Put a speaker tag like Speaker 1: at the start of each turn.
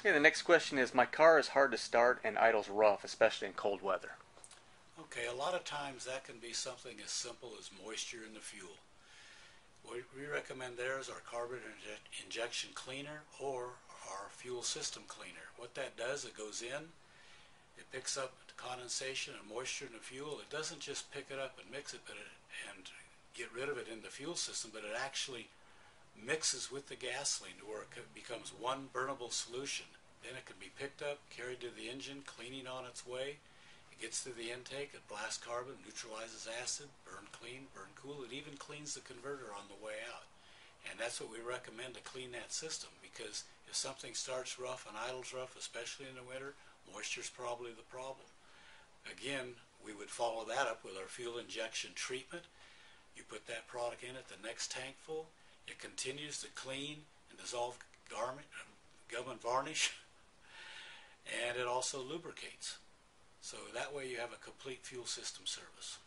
Speaker 1: Okay, the next question is, my car is hard to start and idles rough, especially in cold weather.
Speaker 2: Okay, a lot of times that can be something as simple as moisture in the fuel. What we recommend there is our injection cleaner or our fuel system cleaner. What that does, it goes in, it picks up condensation and moisture in the fuel. It doesn't just pick it up and mix it and get rid of it in the fuel system, but it actually mixes with the gasoline to where it becomes one burnable solution. Then it can be picked up, carried to the engine, cleaning on its way. It gets to the intake, it blasts carbon, neutralizes acid, burn clean, burn cool. It even cleans the converter on the way out. And that's what we recommend to clean that system, because if something starts rough and idles rough, especially in the winter, moisture is probably the problem. Again, we would follow that up with our fuel injection treatment. You put that product in at the next tank full. It continues to clean and dissolve gum and varnish, and it also lubricates. So that way you have a complete fuel system service.